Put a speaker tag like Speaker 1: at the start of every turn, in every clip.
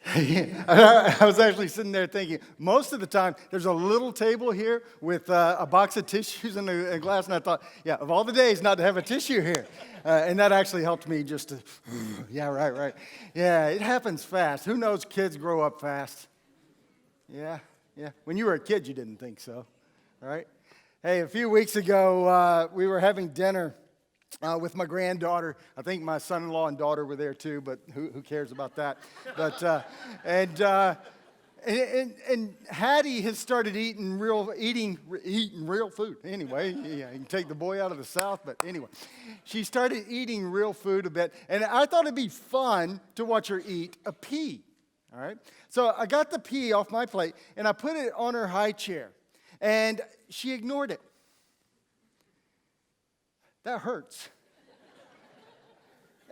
Speaker 1: I was actually sitting there thinking, most of the time, there's a little table here with a box of tissues and a glass, and I thought, yeah, of all the days not to have a tissue here. And that actually helped me just to, yeah, right. Yeah, it happens fast. Who knows kids grow up fast? Yeah. When you were a kid, you didn't think so, right? Hey, a few weeks ago, we were having dinner with my granddaughter. I think my son-in-law and daughter were there too, but who cares about that? But and Hattie has started eating real food. Anyway, yeah, you can take the boy out of the South, but anyway, she started eating real food a bit, and I thought it'd be fun to watch her eat a pea. All right, so I got the pea off my plate and I put it on her high chair, and she ignored it. That hurts.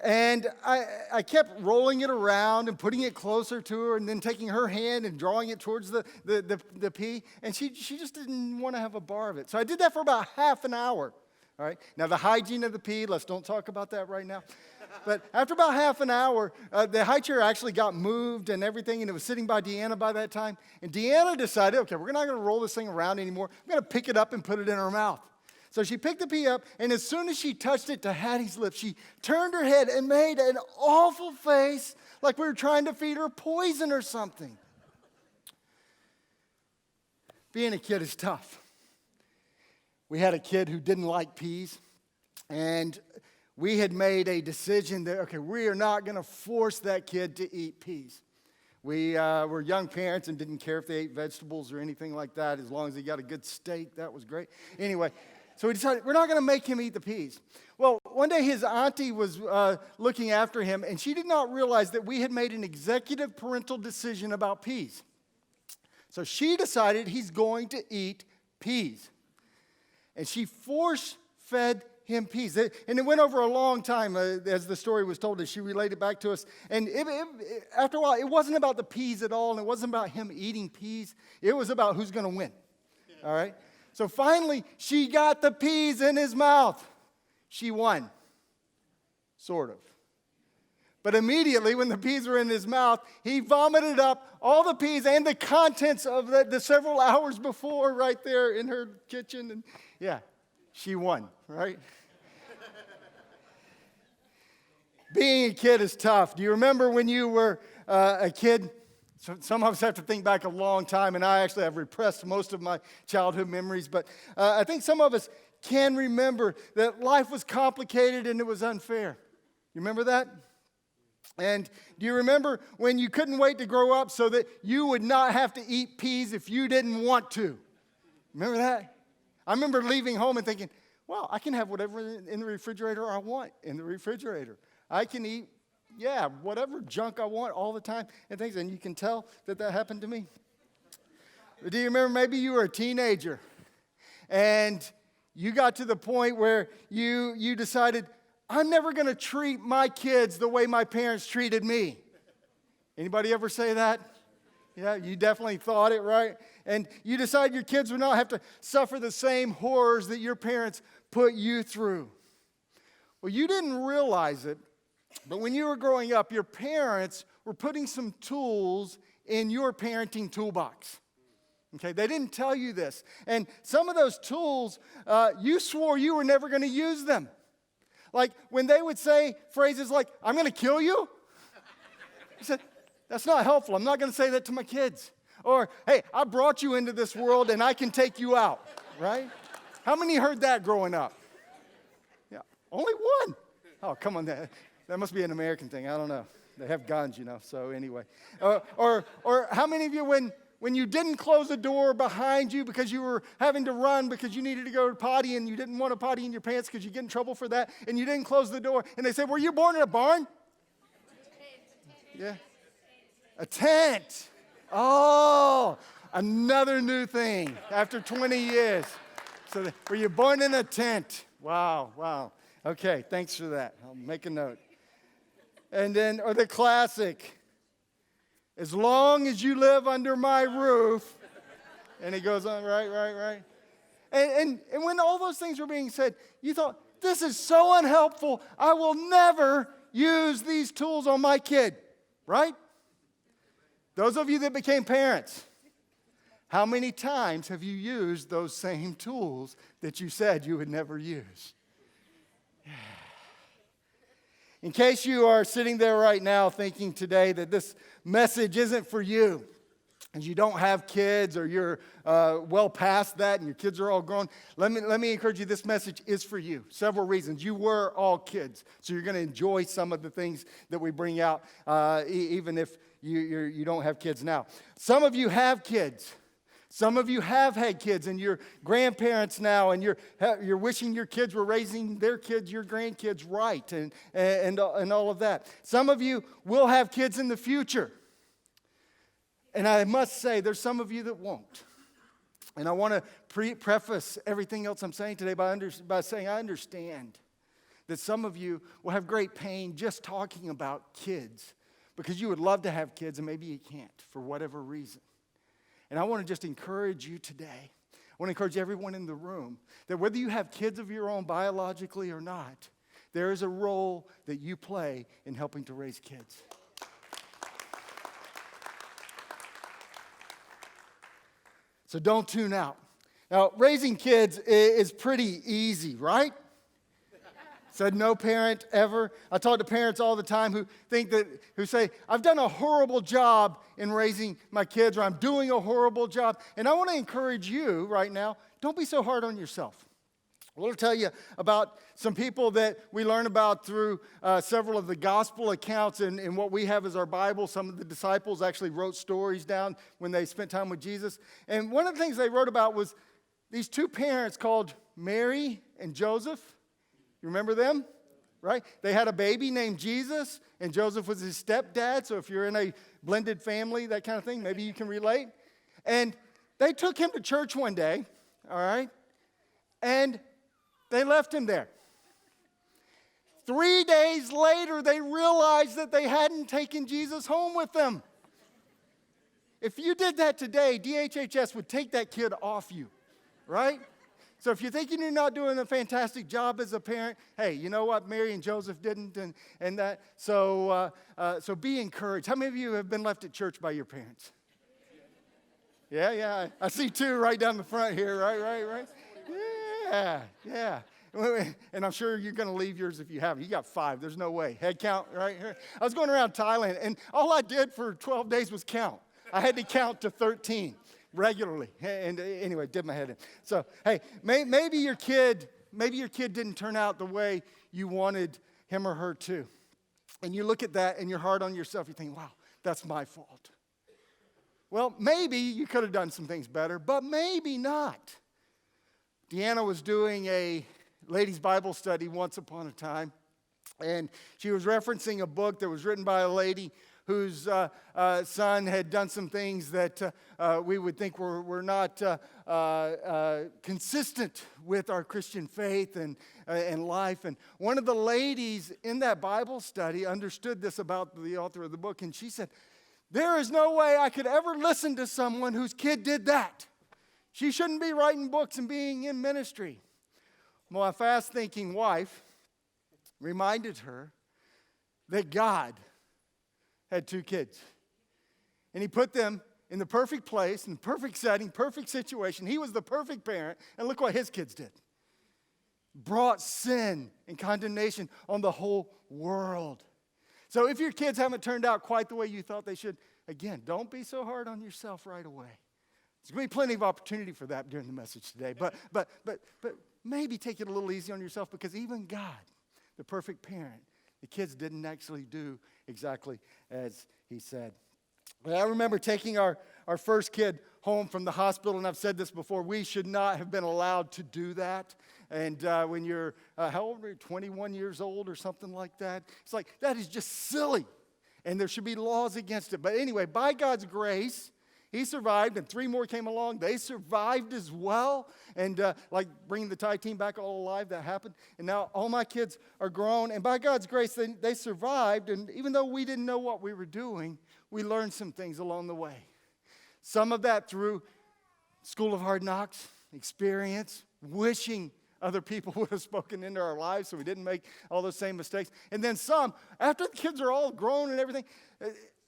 Speaker 1: And I kept rolling it around and putting it closer to her and then taking her hand and drawing it towards the pea. And she just didn't want to have a bar of it. So I did that for about half an hour. All right. Now, the hygiene of the pea, let's don't talk about that right now. But after about half an hour, the high chair actually got moved and everything, and it was sitting by Deanna by that time. And Deanna decided, okay, we're not going to roll this thing around anymore. I'm going to pick it up and put it in her mouth. So she picked the pea up, and as soon as she touched it to Hattie's lips, she turned her head and made an awful face like we were trying to feed her poison or something. Being a kid is tough. We had a kid who didn't like peas, and we had made a decision that, okay, we are not going to force that kid to eat peas. We were young parents and didn't care if they ate vegetables or anything like that. As long as he got a good steak, that was great. Anyway, so we decided we're not going to make him eat the peas. Well, one day his auntie was looking after him, and she did not realize that we had made an executive parental decision about peas. So she decided he's going to eat peas. And she force-fed him peas. And it went over a long time, as the story was told, as she relayed it back to us. And after a while, it wasn't about the peas at all, and it wasn't about him eating peas. It was about who's going to win. All right? So finally, she got the peas in his mouth. She won. Sort of. But immediately, when the peas were in his mouth, he vomited up all the peas and the contents of the several hours before right there in her kitchen. And yeah, she won, right? Being a kid is tough. Do you remember when you were a kid? So some of us have to think back a long time, and I actually have repressed most of my childhood memories. But I think some of us can remember that life was complicated and it was unfair. You remember that? And do you remember when you couldn't wait to grow up so that you would not have to eat peas if you didn't want to? Remember that? I remember leaving home and thinking, well, I can have whatever in the refrigerator I want in the refrigerator. I can eat, whatever junk I want all the time and things. And you can tell that happened to me. But do you remember maybe you were a teenager and you got to the point where you decided, I'm never going to treat my kids the way my parents treated me. Anybody ever say that? Yeah, you definitely thought it, right? And you decided your kids would not have to suffer the same horrors that your parents put you through. Well, you didn't realize it, but when you were growing up, your parents were putting some tools in your parenting toolbox. Okay, they didn't tell you this. And some of those tools, you swore you were never going to use them. Like when they would say phrases like, I'm going to kill you. You said, that's not helpful. I'm not going to say that to my kids. Or, hey, I brought you into this world and I can take you out, right? How many heard that growing up? Yeah, only one. Oh, come on. That must be an American thing. I don't know. They have guns, so anyway. Or how many of you, when you didn't close the door behind you because you were having to run because you needed to go to potty and you didn't want to potty in your pants because you get in trouble for that, and you didn't close the door, and they said, were you born in a barn? Yeah. A tent. Oh, another new thing after 20 years. So were you born in a tent? Wow. Okay, thanks for that. I'll make a note. And then, or the classic, as long as you live under my roof. And it goes on, right. And when all those things were being said, you thought, this is so unhelpful. I will never use these tools on my kid, right? Those of you that became parents, how many times have you used those same tools that you said you would never use? In case you are sitting there right now thinking today that this message isn't for you, and you don't have kids or you're well past that and your kids are all grown, let me encourage you, this message is for you. Several reasons. You were all kids, so you're going to enjoy some of the things that we bring out, even if you don't have kids now. Some of you have kids. Some of you have had kids and you're grandparents now, and you're wishing your kids were raising their kids, your grandkids right, and all of that. Some of you will have kids in the future. And I must say, there's some of you that won't. And I want to preface everything else I'm saying today by saying I understand that some of you will have great pain just talking about kids because you would love to have kids and maybe you can't for whatever reason. And I want to just encourage you today. I want to encourage everyone in the room that whether you have kids of your own biologically or not, there is a role that you play in helping to raise kids. So don't tune out. Now, raising kids is pretty easy, right? Said no parent ever. I talk to parents all the time who say, I've done a horrible job in raising my kids, or I'm doing a horrible job. And I want to encourage you right now, don't be so hard on yourself. I want to tell you about some people that we learn about through several of the gospel accounts and what we have as our Bible. Some of the disciples actually wrote stories down when they spent time with Jesus. And one of the things they wrote about was these two parents called Mary and Joseph. You remember them? Right? They had a baby named Jesus, and Joseph was his stepdad. So if you're in a blended family, that kind of thing, maybe you can relate. And they took him to church one day, all right? And they left him there. 3 days later, they realized that they hadn't taken Jesus home with them. If you did that today, DHHS would take that kid off you, right? So if you're thinking you're not doing a fantastic job as a parent, hey, you know what? Mary and Joseph didn't, and that. So be encouraged. How many of you have been left at church by your parents? Yeah. I see two right down the front here, right. Yeah. And I'm sure you're going to leave yours if you haven't. You got 5. There's no way. Head count right here. I was going around Thailand, and all I did for 12 days was count. I had to count to 13 regularly. And anyway, did my head in. So, hey, maybe your kid didn't turn out the way you wanted him or her to. And you look at that, and you're hard on yourself. You think, wow, that's my fault. Well, maybe you could have done some things better, but maybe not. Deanna was doing a ladies' Bible study once upon a time, and she was referencing a book that was written by a lady whose son had done some things that we would think were not consistent with our Christian faith and life. And one of the ladies in that Bible study understood this about the author of the book, and she said, there is no way I could ever listen to someone whose kid did that. She shouldn't be writing books and being in ministry. Well, my fast-thinking wife reminded her that God had 2 kids. And he put them in the perfect place, in the perfect setting, perfect situation. He was the perfect parent. And look what his kids did. Brought sin and condemnation on the whole world. So if your kids haven't turned out quite the way you thought they should, again, don't be so hard on yourself right away. There's going to be plenty of opportunity for that during the message today. But maybe take it a little easy on yourself, because even God, the perfect parent, the kids didn't actually do exactly as he said. But I remember taking our first kid home from the hospital, and I've said this before, we should not have been allowed to do that. And when you're, how old are you, 21 years old or something like that? It's like, that is just silly. And there should be laws against it. But anyway, by God's grace, he survived, and 3 more came along. They survived as well. And like bringing the Thai team back all alive, that happened. And now all my kids are grown. And by God's grace, they survived. And even though we didn't know what we were doing, we learned some things along the way. Some of that through School of Hard Knocks, experience, wishing other people would have spoken into our lives so we didn't make all those same mistakes. And then some, after the kids are all grown and everything,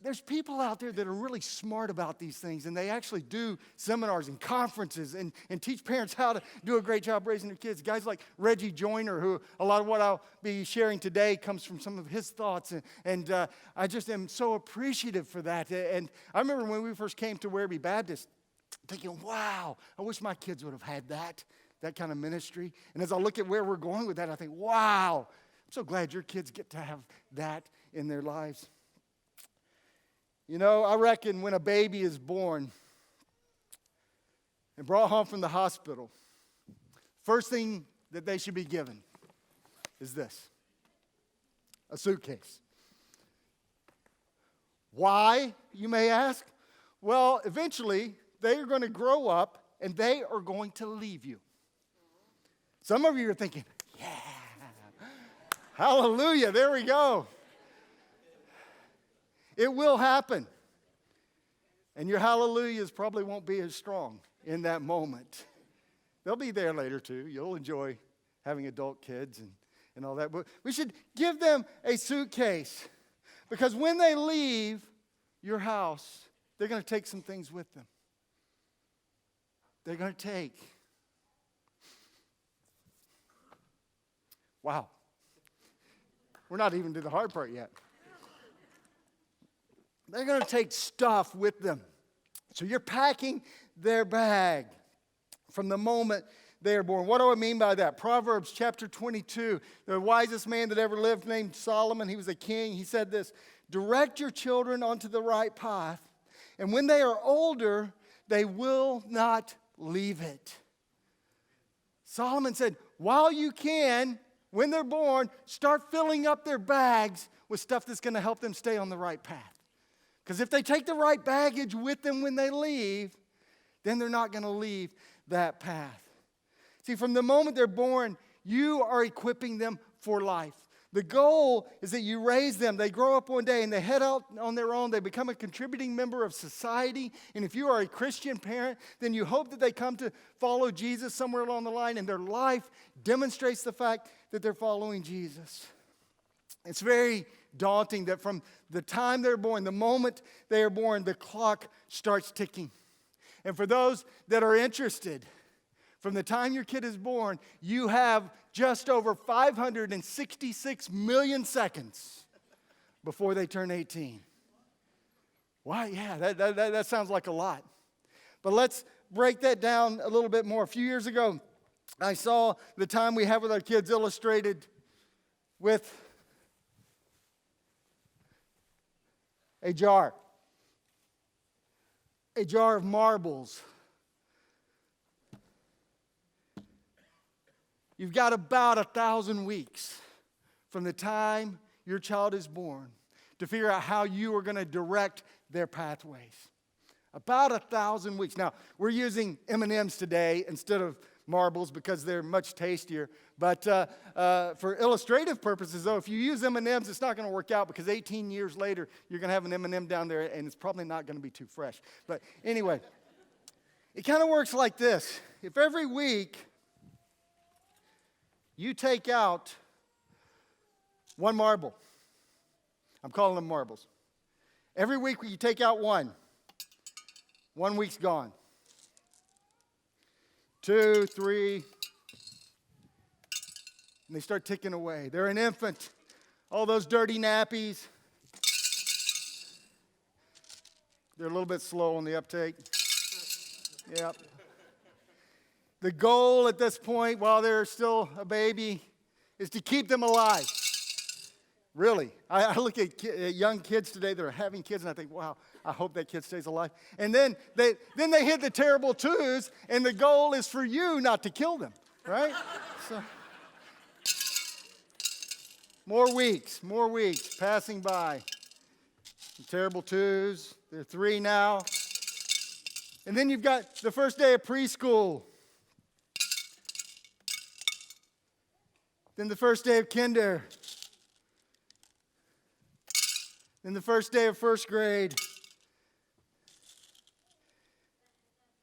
Speaker 1: there's people out there that are really smart about these things, and they actually do seminars and conferences and teach parents how to do a great job raising their kids. Guys like Reggie Joyner, who a lot of what I'll be sharing today comes from some of his thoughts, and I just am so appreciative for that. And I remember when we first came to Werribee Baptist, thinking, wow, I wish my kids would have had that kind of ministry. And as I look at where we're going with that, I think, wow, I'm so glad your kids get to have that in their lives. You know, I reckon when a baby is born and brought home from the hospital, first thing that they should be given is this: a suitcase. Why, you may ask? Well, eventually, they are going to grow up and they are going to leave you. Some of you are thinking, yeah, hallelujah, there we go. It will happen. And your hallelujahs probably won't be as strong in that moment. They'll be there later too. You'll enjoy having adult kids and all that. But we should give them a suitcase, because when they leave your house, they're going to take some things with them. They're going to take. Wow. We're not even to the hard part yet. They're going to take stuff with them. So you're packing their bag from the moment they are born. What do I mean by that? Proverbs chapter 22, the wisest man that ever lived, named Solomon, he was a king. He said this: direct your children onto the right path, and when they are older, they will not leave it. Solomon said, while you can, when they're born, start filling up their bags with stuff that's going to help them stay on the right path. Because if they take the right baggage with them when they leave, then they're not going to leave that path. See, from the moment they're born, you are equipping them for life. The goal is that you raise them. They grow up one day and they head out on their own. They become a contributing member of society. And if you are a Christian parent, then you hope that they come to follow Jesus somewhere along the line, and their life demonstrates the fact that they're following Jesus. It's very daunting that from the time they're born, the moment they are born, the clock starts ticking. And for those that are interested, from the time your kid is born, you have just over 566 million seconds before they turn 18. Why? Yeah, that sounds like a lot. But let's break that down a little bit more. A few years ago, I saw the time we have with our kids illustrated with a jar of marbles. You've got about 1,000 weeks from the time your child is born to figure out how you are going to direct their pathways. About 1,000 weeks. Now, we're using M&Ms today instead of marbles because they're much tastier. But for illustrative purposes, though, if you use M&Ms, it's not going to work out, because 18 years later, you're going to have an M&M down there, and it's probably not going to be too fresh. But anyway, it kind of works like this. If every week you take out one marble, I'm calling them marbles. Every week you take out one week's gone. 2, 3, and they start ticking away. They're an infant. All those dirty nappies. They're a little bit slow on the uptake. Yep. The goal at this point, while they're still a baby, is to keep them alive. Really. I look at young kids today that are having kids, and I think, wow, I hope that kid stays alive. And then they hit the terrible twos, and the goal is for you not to kill them, right? So, more weeks passing by. The terrible twos, they're 3 now. And then you've got the first day of preschool. Then the first day of kinder. Then the first day of first grade.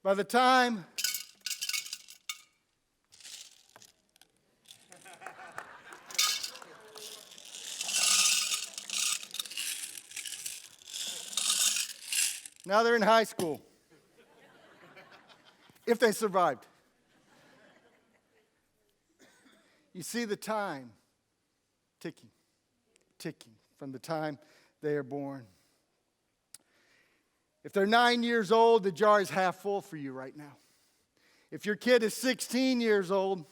Speaker 1: By the time Now they're in high school. If they survived. You see the time ticking, ticking from the time they are born. If they're 9 years old, the jar is half full for you right now. If your kid is 16 years old,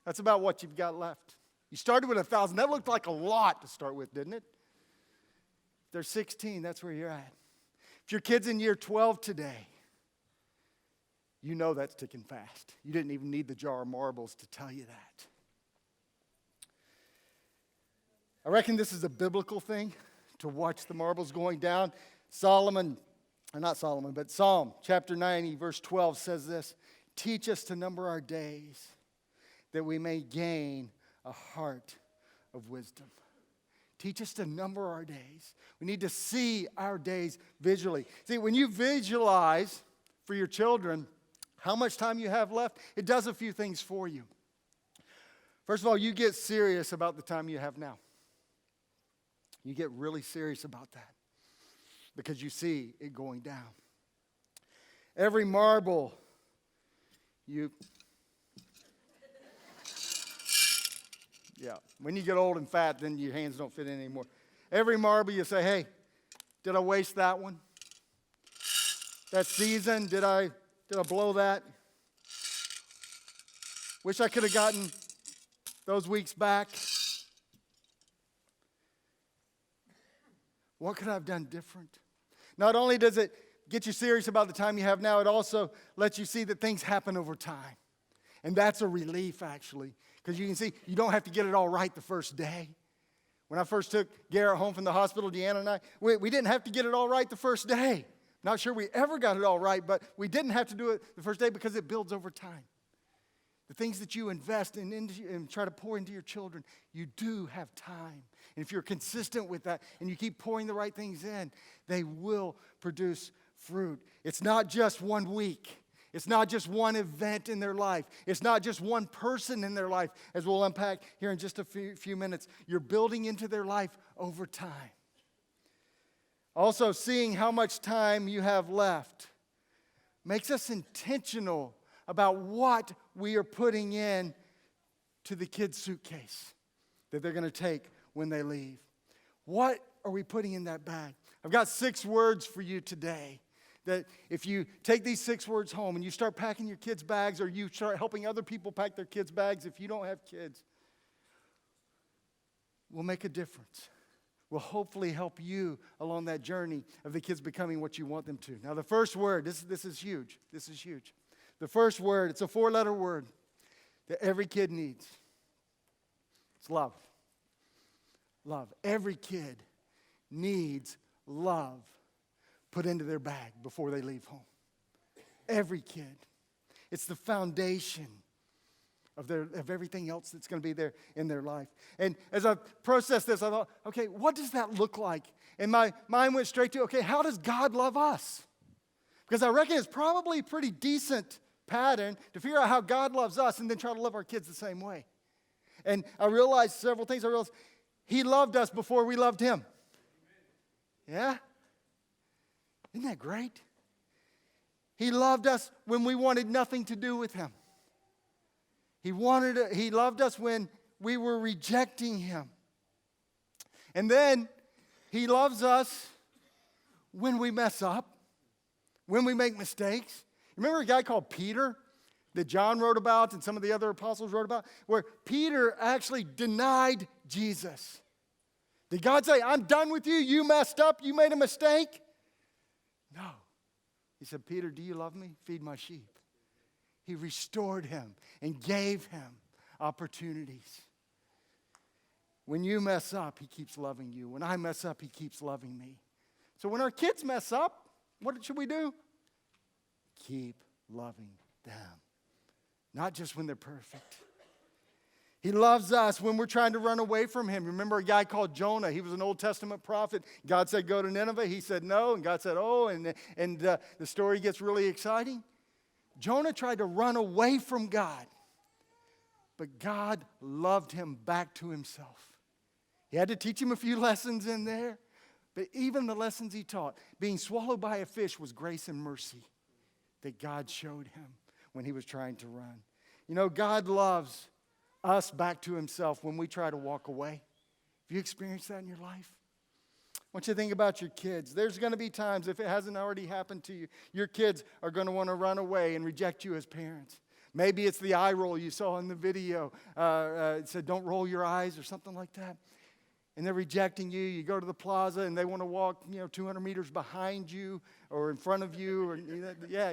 Speaker 1: that's about what you've got left. You started with 1,000. That looked like a lot to start with, didn't it? If they're 16, that's where you're at. If your kid's in year 12 today, you know that's ticking fast. You didn't even need the jar of marbles to tell you that. I reckon this is a biblical thing to watch the marbles going down. Psalm chapter 90, verse 12 says this, teach us to number our days that we may gain a heart of wisdom. Teach us to number our days. We need to see our days visually. See, when you visualize for your children how much time you have left, it does a few things for you. First of all, you get serious about the time you have now. You get really serious about that because you see it going down. Every marble Yeah, when you get old and fat, then your hands don't fit in anymore. Every marble you say, hey, did I waste that one? That season, did I blow that? Wish I could have gotten those weeks back. What could I have done different? Not only does it get you serious about the time you have now, it also lets you see that things happen over time. And that's a relief, actually, because you can see you don't have to get it all right the first day. When I first took Garrett home from the hospital, Deanna and I, we didn't have to get it all right the first day. Not sure we ever got it all right, but we didn't have to do it the first day because it builds over time. The things that you invest in and try to pour into your children, you do have time. And if you're consistent with that and you keep pouring the right things in, they will produce fruit. It's not just 1 week. It's not just one event in their life. It's not just one person in their life, as we'll unpack here in just a few minutes. You're building into their life over time. Also, seeing how much time you have left makes us intentional about what we are putting in to the kids' suitcase that they're going to take when they leave. What are we putting in that bag? I've got 6 words for you today that if you take these 6 words home and you start packing your kids' bags, or you start helping other people pack their kids' bags if you don't have kids, will make a difference. Will hopefully help you along that journey of the kids becoming what you want them to. Now, the first word, this is huge. This is huge. The first word, it's a 4-letter word that every kid needs. It's love. Love. Every kid needs love put into their bag before they leave home. Every kid. It's the foundation of everything else that's going to be there in their life. And as I processed this, I thought, okay, what does that look like? And my mind went straight to, okay, how does God love us? Because I reckon it's probably a pretty decent pattern to figure out how God loves us and then try to love our kids the same way. And I realized several things. I realized He loved us before we loved Him. Yeah? Isn't that great? He loved us when we wanted nothing to do with Him. He loved us when we were rejecting Him. And then He loves us when we mess up, when we make mistakes. Remember a guy called Peter that John wrote about and some of the other apostles wrote about, where Peter actually denied Jesus. Did God say, I'm done with you, you messed up, you made a mistake? No. He said, Peter, do you love me? Feed my sheep. He restored him and gave him opportunities. When you mess up, He keeps loving you. When I mess up, He keeps loving me. So when our kids mess up, what should we do? Keep loving them. Not just when they're perfect. He loves us when we're trying to run away from Him. Remember a guy called Jonah. He was an Old Testament prophet. God said, go to Nineveh. He said no. And God said, oh. And the story gets really exciting. Jonah tried to run away from God. But God loved him back to himself. He had to teach him a few lessons in there. But even the lessons he taught, being swallowed by a fish was grace and mercy that God showed him when he was trying to run. You know, God loves us back to himself when we try to walk away. Have you experienced that in your life? I want you to think about your kids. There's going to be times, if it hasn't already happened to you, your kids are going to want to run away and reject you as parents. Maybe it's the eye roll you saw in the video. It said, don't roll your eyes or something like that. And they're rejecting you. You go to the plaza and they want to walk, 200 meters behind you or in front of you. Or, yeah.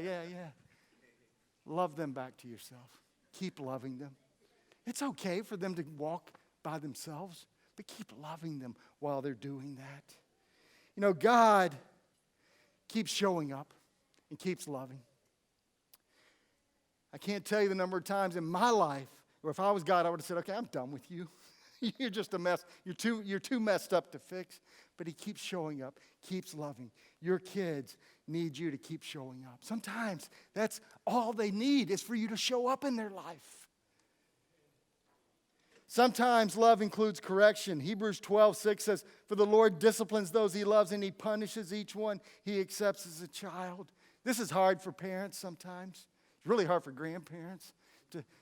Speaker 1: Love them back to yourself. Keep loving them. It's okay for them to walk by themselves, but keep loving them while they're doing that. You know, God keeps showing up and keeps loving. I can't tell you the number of times in my life where if I was God, I would have said, okay, I'm done with you. You're just a mess. You're too messed up to fix. But he keeps showing up, keeps loving. Your kids need you to keep showing up. Sometimes that's all they need is for you to show up in their life. Sometimes love includes correction. Hebrews 12:6 says, for the Lord disciplines those he loves and he punishes each one he accepts as a child. This is hard for parents sometimes. It's really hard for grandparents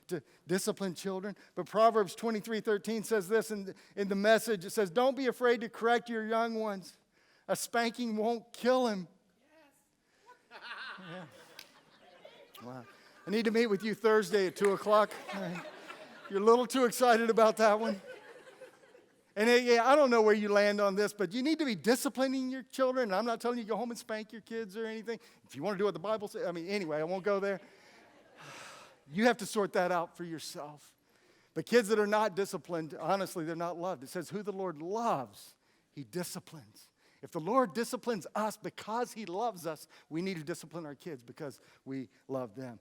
Speaker 1: to discipline children. But Proverbs 23:13 says this in the Message. It says, don't be afraid to correct your young ones. A spanking won't kill him. Yes. Yeah. Wow. I need to meet with you Thursday at 2 o'clock. You're a little too excited about that one. And I don't know where you land on this, but you need to be disciplining your children. And I'm not telling you to go home and spank your kids or anything. If you want to do what the Bible says, anyway, I won't go there. You have to sort that out for yourself. But kids that are not disciplined, honestly, they're not loved. It says, who the Lord loves, he disciplines. If the Lord disciplines us because he loves us, we need to discipline our kids because we love them.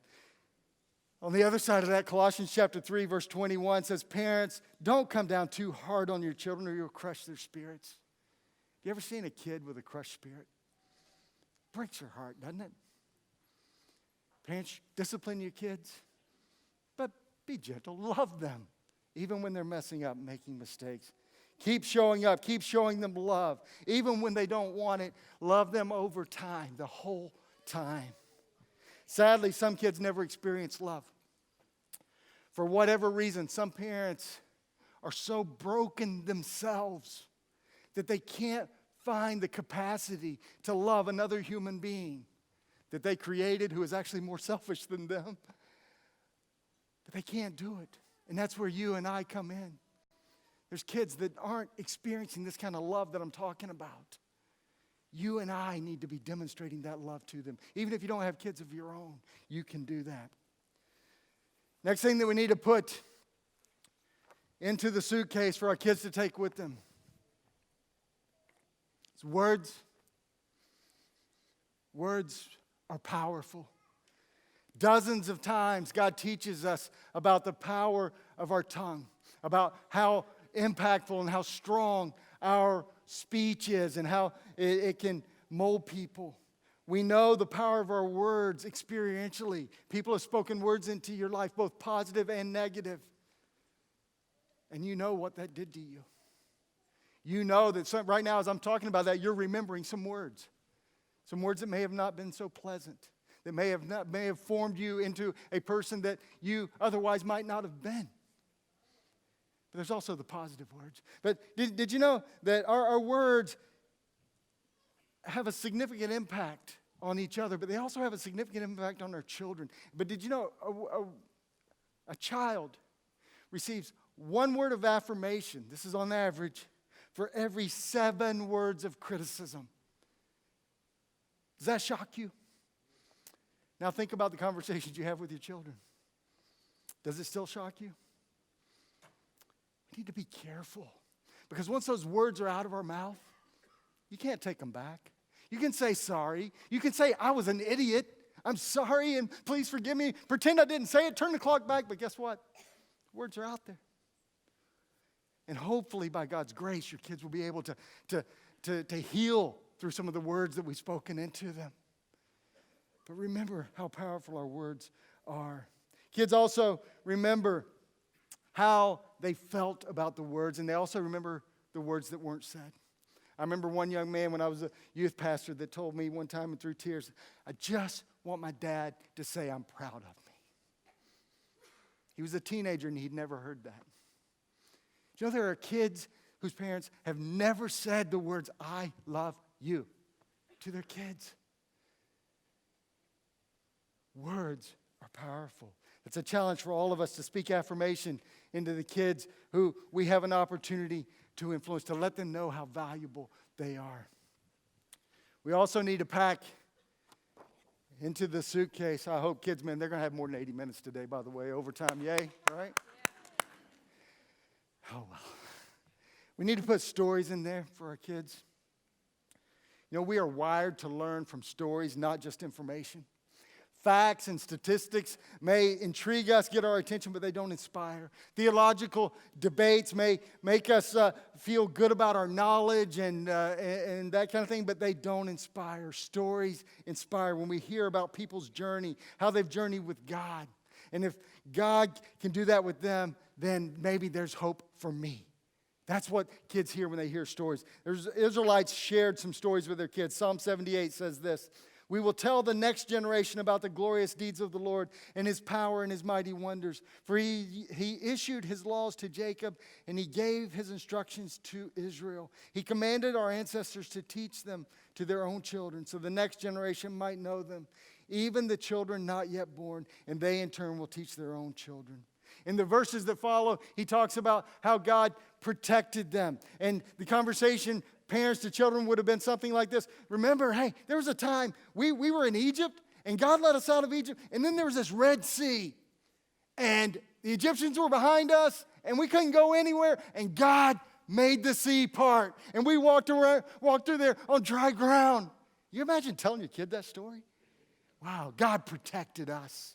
Speaker 1: On the other side of that, Colossians chapter 3, verse 21 says, parents, don't come down too hard on your children or you'll crush their spirits. Have you ever seen a kid with a crushed spirit? It breaks your heart, doesn't it? Parents, discipline your kids. But be gentle, love them, even when they're messing up, making mistakes. Keep showing up, keep showing them love. Even when they don't want it, love them over time, the whole time. Sadly, some kids never experience love. For whatever reason, some parents are so broken themselves that they can't find the capacity to love another human being that they created who is actually more selfish than them. But they can't do it. And that's where you and I come in. There's kids that aren't experiencing this kind of love that I'm talking about. You and I need to be demonstrating that love to them. Even if you don't have kids of your own, you can do that. Next thing that we need to put into the suitcase for our kids to take with them is words. Words are powerful. Dozens of times God teaches us about the power of our tongue, about how impactful and how strong our speech is and how it can mold people. We know the power of our words experientially. People have spoken words into your life, both positive and negative. And you know what that did to you. You know that right now as I'm talking about that, you're remembering some words that may have not been so pleasant, that may have formed you into a person that you otherwise might not have been. But there's also the positive words. But did you know that our words have a significant impact on each other, but they also have a significant impact on our children? But did you know a child receives one word of affirmation, this is on average, for every 7 words of criticism? Does that shock you? Now think about the conversations you have with your children. Does it still shock you? We need to be careful. Because once those words are out of our mouth, you can't take them back. You can say sorry. You can say, I was an idiot. I'm sorry and please forgive me. Pretend I didn't say it. Turn the clock back. But guess what? Words are out there. And hopefully by God's grace, your kids will be able to heal through some of the words that we've spoken into them. But remember how powerful our words are. Kids, also remember how they felt about the words, and they also remember the words that weren't said. I remember one young man when I was a youth pastor that told me one time and through tears, I just want my dad to say I'm proud of me. He was a teenager and he'd never heard that. You know, there are kids whose parents have never said the words, I love you, to their kids. Words are powerful. It's a challenge for all of us to speak affirmation into the kids who we have an opportunity to influence, to let them know how valuable they are. We also need to pack into the suitcase. I hope kids, man, they're going to have more than 80 minutes today, by the way, overtime. Yay, right? Oh, well. We need to put stories in there for our kids. You know, we are wired to learn from stories, not just information. Facts and statistics may intrigue us, get our attention, but they don't inspire. Theological debates may make us feel good about our knowledge and that kind of thing, but they don't inspire. Stories inspire. When we hear about people's journey, how they've journeyed with God, and if God can do that with them, then maybe there's hope for me. That's what kids hear when they hear stories. There's Israelites shared some stories with their kids. Psalm 78 says this, we will tell the next generation about the glorious deeds of the Lord and his power and his mighty wonders. For he issued his laws to Jacob and he gave his instructions to Israel. He commanded our ancestors to teach them to their own children so the next generation might know them, even the children not yet born, and they in turn will teach their own children. In the verses that follow, he talks about how God protected them. And the conversation parents to children would have been something like this. Remember, hey, there was a time we were in Egypt, and God let us out of Egypt, and then there was this Red Sea, and the Egyptians were behind us, and we couldn't go anywhere, and God made the sea part, and we walked through there on dry ground. You imagine telling your kid that story? Wow, God protected us.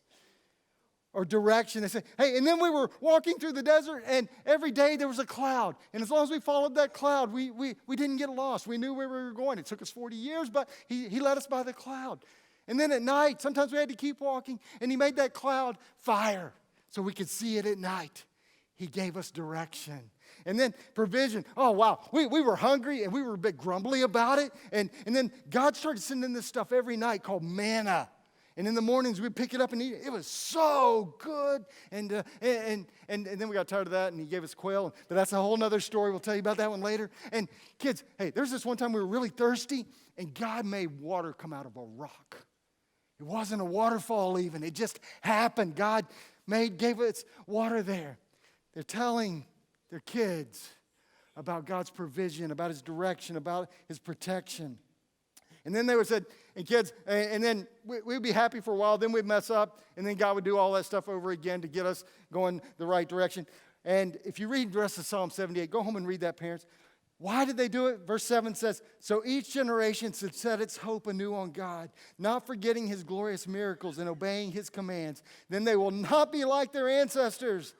Speaker 1: Or direction. They say, hey, and then we were walking through the desert, and every day there was a cloud. And as long as we followed that cloud, we didn't get lost. We knew where we were going. It took us 40 years, but he led us by the cloud. And then at night, sometimes we had to keep walking, and he made that cloud fire so we could see it at night. He gave us direction. And then provision. Oh, wow. We were hungry, and we were a bit grumbly about it. And then God started sending this stuff every night called manna. And in the mornings, we'd pick it up and eat it. It was so good. And then we got tired of that, and he gave us quail. But that's a whole other story. We'll tell you about that one later. And kids, hey, there's this one time we were really thirsty, and God made water come out of a rock. It wasn't a waterfall even. It just happened. God gave us water there. They're telling their kids about God's provision, about his direction, about his protection. And then they would say, and kids, and then we'd be happy for a while, then we'd mess up, and then God would do all that stuff over again to get us going the right direction. And if you read the rest of Psalm 78, go home and read that, parents. Why did they do it? Verse 7 says, so each generation should set its hope anew on God, not forgetting his glorious miracles and obeying his commands. Then they will not be like their ancestors,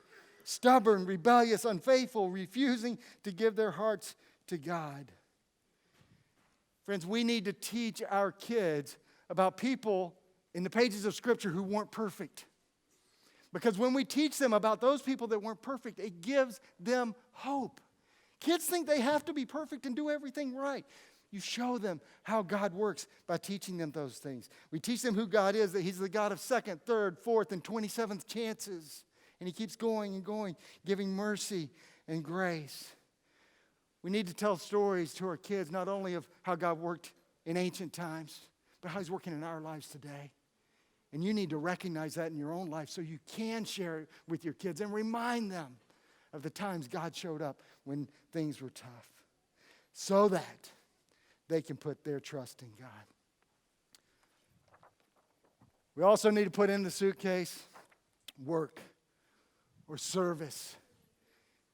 Speaker 1: stubborn, rebellious, unfaithful, refusing to give their hearts to God. Friends, we need to teach our kids about people in the pages of Scripture who weren't perfect. Because when we teach them about those people that weren't perfect, it gives them hope. Kids think they have to be perfect and do everything right. You show them how God works by teaching them those things. We teach them who God is, that he's the God of second, third, fourth, and 27th chances. And he keeps going and going, giving mercy and grace. We need to tell stories to our kids, not only of how God worked in ancient times, but how he's working in our lives today. And you need to recognize that in your own life so you can share it with your kids and remind them of the times God showed up when things were tough, so that they can put their trust in God. We also need to put in the suitcase work or service.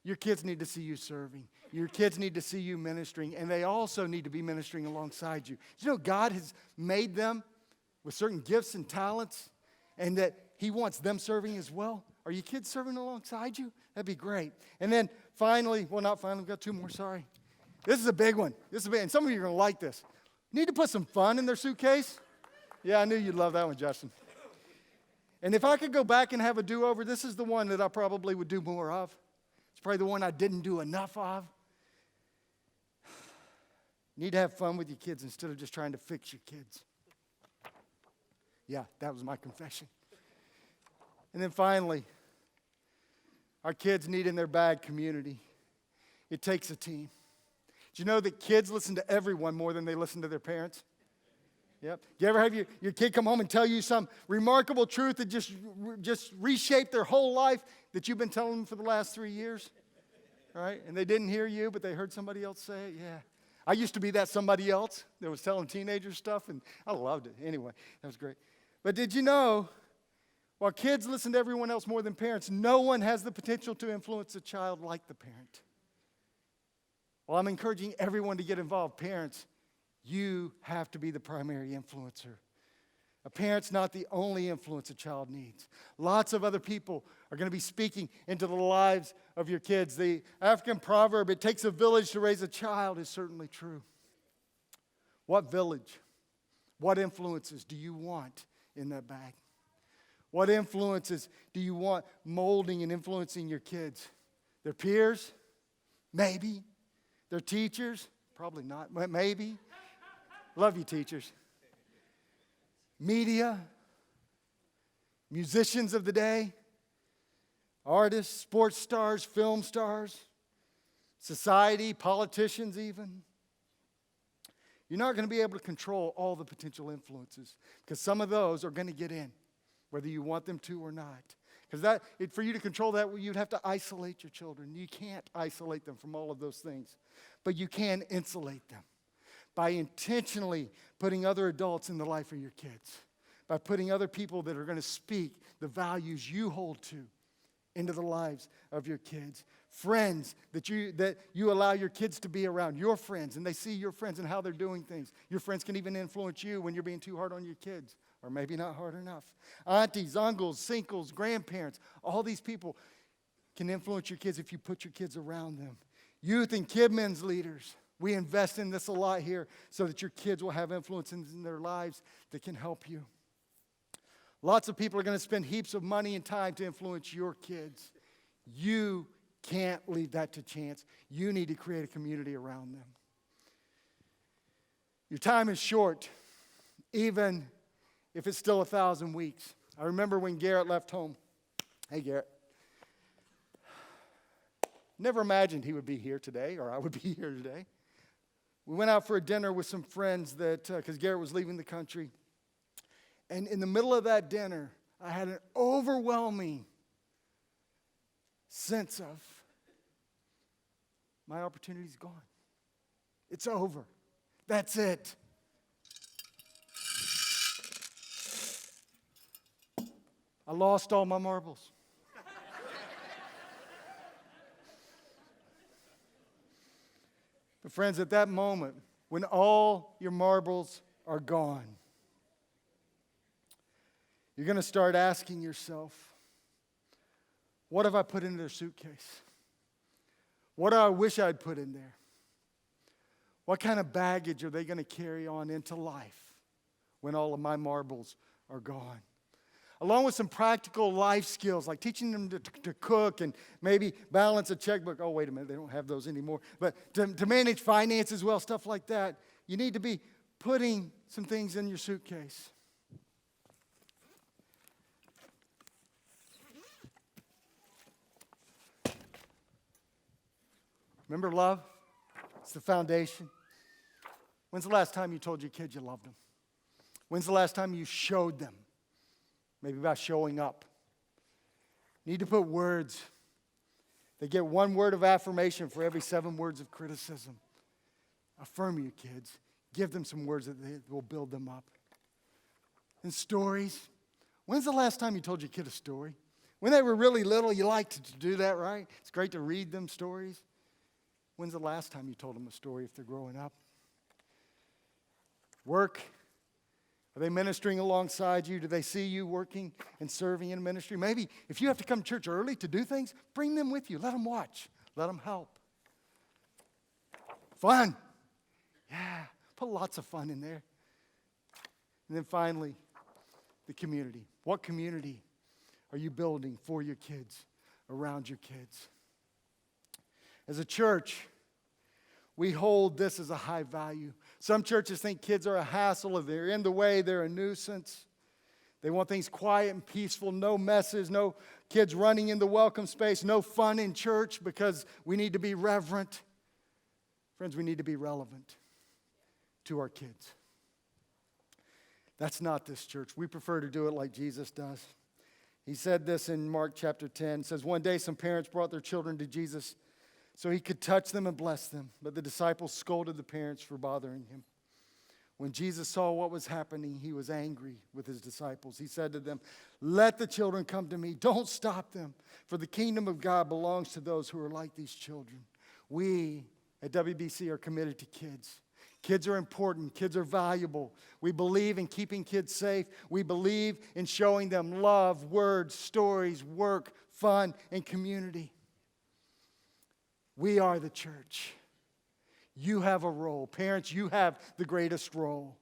Speaker 1: Your kids need to see you serving. Your kids need to see you ministering, and they also need to be ministering alongside you. You know, God has made them with certain gifts and talents, and that he wants them serving as well. Are you kids serving alongside you? That'd be great. And then finally, well, not finally, we've got two more, sorry. This is a big one. And some of you are going to like this. You need to put some fun in their suitcase. Yeah, I knew you'd love that one, Justin. And if I could go back and have a do-over, this is the one that I probably would do more of. It's probably the one I didn't do enough of. You need to have fun with your kids instead of just trying to fix your kids. Yeah, that was my confession. And then finally, our kids need in their bag community. It takes a team. Do you know that kids listen to everyone more than they listen to their parents? Yep. Do you ever have your kid come home and tell you some remarkable truth that just reshaped their whole life that you've been telling them for the last 3 years? Right? And they didn't hear you, but they heard somebody else say it? Yeah. I used to be that somebody else that was telling teenagers stuff, and I loved it. Anyway, that was great. But did you know, while kids listen to everyone else more than parents, no one has the potential to influence a child like the parent. Well, I'm encouraging everyone to get involved. Parents, you have to be the primary influencer. A parent's not the only influence a child needs. Lots of other people are going to be speaking into the lives of your kids. The African proverb, it takes a village to raise a child, is certainly true. What village, what influences do you want in that bag? What influences do you want molding and influencing your kids? Their peers? Maybe. Their teachers? Probably not. Maybe. Love you, teachers. Media, musicians of the day, artists, sports stars, film stars, society, politicians even. You're not going to be able to control all the potential influences because some of those are going to get in, whether you want them to or not. Because for you to control that, you'd have to isolate your children. You can't isolate them from all of those things, but you can insulate them by intentionally putting other adults in the life of your kids, by putting other people that are going to speak the values you hold to into the lives of your kids. Friends that you allow your kids to be around, your friends, and they see your friends and how they're doing things. Your friends can even influence you when you're being too hard on your kids, or maybe not hard enough. Aunties, uncles, sinkles, grandparents, all these people can influence your kids if you put your kids around them. Youth and kidmen's leaders. We invest in this a lot here so that your kids will have influence in their lives that can help you. Lots of people are going to spend heaps of money and time to influence your kids. You can't leave that to chance. You need to create a community around them. Your time is short, even if it's still 1,000 weeks. I remember when Garrett left home. Hey, Garrett. Never imagined he would be here today, or I would be here today. We went out for a dinner with some friends because Garrett was leaving the country. And in the middle of that dinner, I had an overwhelming sense of my opportunity's gone. It's over. That's it. I lost all my marbles. But friends, at that moment, when all your marbles are gone, you're going to start asking yourself, what have I put in their suitcase? What do I wish I'd put in there? What kind of baggage are they going to carry on into life when all of my marbles are gone? Along with some practical life skills, like teaching them to cook and maybe balance a checkbook. Oh, wait a minute, they don't have those anymore. But to manage finances well, stuff like that. You need to be putting some things in your suitcase. Remember love? It's the foundation. When's the last time you told your kids you loved them? When's the last time you showed them? Maybe by showing up. You need to put words. They get 1 word of affirmation for every 7 words of criticism. Affirm your kids. Give them some words that will build them up. And stories. When's the last time you told your kid a story? When they were really little, you liked to do that, right? It's great to read them stories. When's the last time you told them a story if they're growing up? Work. Are they ministering alongside you? Do they see you working and serving in ministry? Maybe if you have to come to church early to do things, bring them with you. Let them watch. Let them help. Fun. Yeah, put lots of fun in there. And then finally, the community. What community are you building for your kids, around your kids? As a church, we hold this as a high value. Some churches think kids are a hassle. If they're in the way, they're a nuisance. They want things quiet and peaceful, no messes, no kids running in the welcome space, no fun in church because we need to be reverent. Friends, we need to be relevant to our kids. That's not this church. We prefer to do it like Jesus does. He said this in Mark chapter 10. It says, one day some parents brought their children to Jesus so he could touch them and bless them. But the disciples scolded the parents for bothering him. When Jesus saw what was happening, he was angry with his disciples. He said to them, let the children come to me. Don't stop them, for the kingdom of God belongs to those who are like these children. We at WBC are committed to kids. Kids are important. Kids are valuable. We believe in keeping kids safe. We believe in showing them love, words, stories, work, fun, and community. We are the church. You have a role. Parents, you have the greatest role.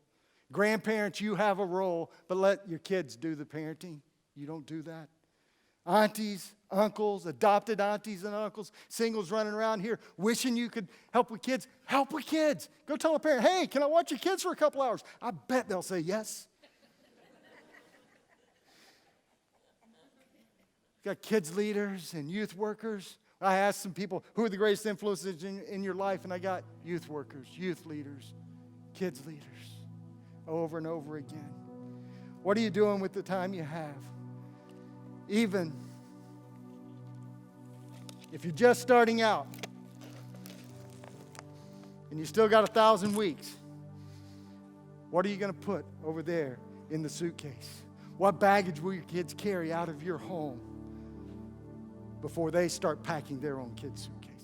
Speaker 1: Grandparents, you have a role, but let your kids do the parenting. You don't do that. Aunties, uncles, adopted aunties and uncles, singles running around here wishing you could help with kids. Help with kids. Go tell a parent, hey, can I watch your kids for a couple hours? I bet they'll say yes. Got kids leaders and youth workers. I asked some people, who are the greatest influences in your life? And I got youth workers, youth leaders, kids leaders, over and over again. What are you doing with the time you have? Even if you're just starting out and you still got 1,000 weeks, what are you going to put over there in the suitcase? What baggage will your kids carry out of your home before they start packing their own kids' suitcase?